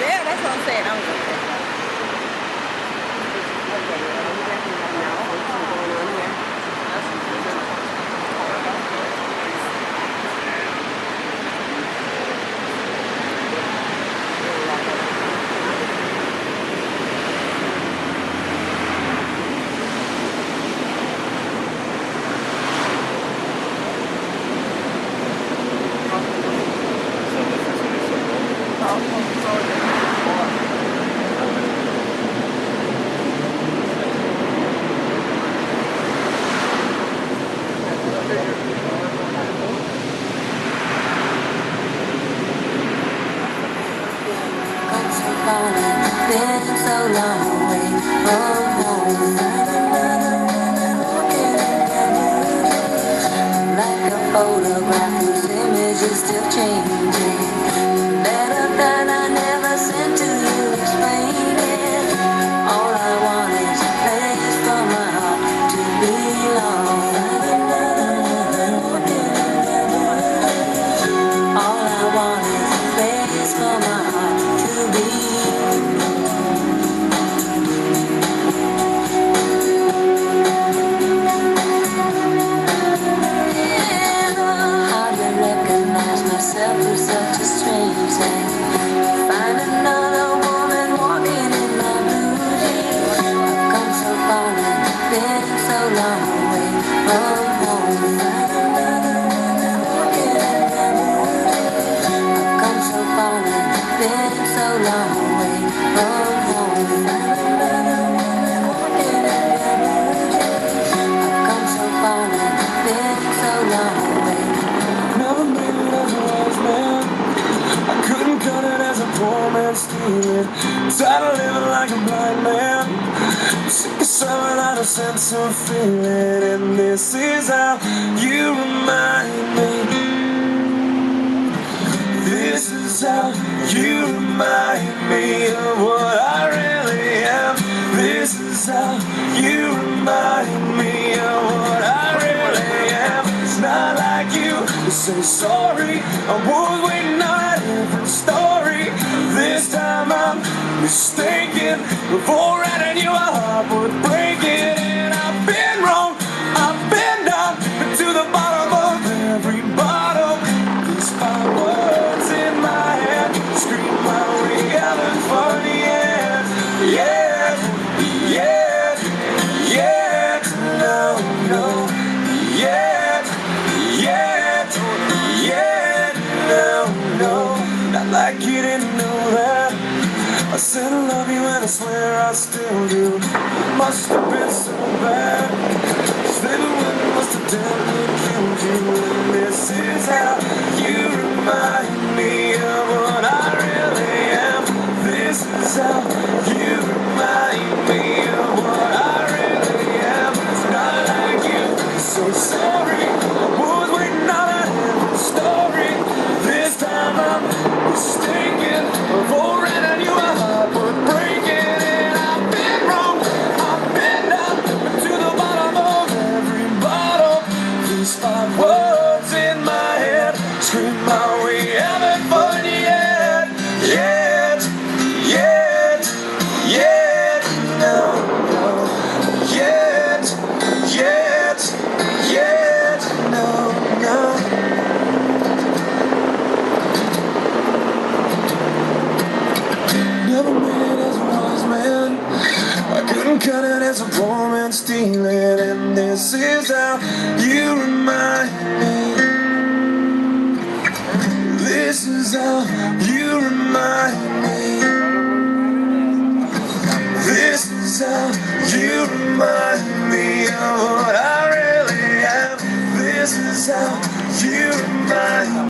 Yeah, that's what I'm saying. I was okay. Been so long away from home, like a photograph whose image is still changing. Letter that I never sent to you, explaining all I want is a place for my heart to belong. All I want is a place for my heart to be. Myself was such a strange thing. Find another woman walking in my blue jeans. I've come so far and been so long away from home. I've come so far and been so long away from home. I've come so far and been so long away. Never made it as a wise man. I couldn't cut it as a poor man stealing. Tired of living like a blind man. Sick of selling out a sense of feeling. And this is how you remind me. This is how you remind me of what I really am. This is how you remind me of what I really am. It's not like you to say sorry. I was waiting on a different story. This time I'm mistaken. Before I knew my heart would break it. And I've been wrong, I've been down, but to the bottom of every bottom. These 5 words in my head scream my way out and for the end. Yeah, yeah, yeah, no, no, yeah, yeah, yeah, no, no. Not like you didn't know that. I said I love you and I swear I still do. Must have been so bad. Baby, when must have done and killed you. And this is how you remind me of what I really am. This is how you remind me of what I really am. It's not like you, so sorry. I was waiting on a different story. This time I'm mistaken. Before I knew my heart would break it. And I've been wrong, I've been down, but to the bottom of every bottle. These 5 words in my head scream my way out and for the end. Yet, yet, yet, no, no. Yet, yet, yet, no, no. Never made it as a wise man. I couldn't cut it as a poor man stealing. And this is how you remind me. This is how you remind me. This is how you remind me of what I really am. This is how you remind me.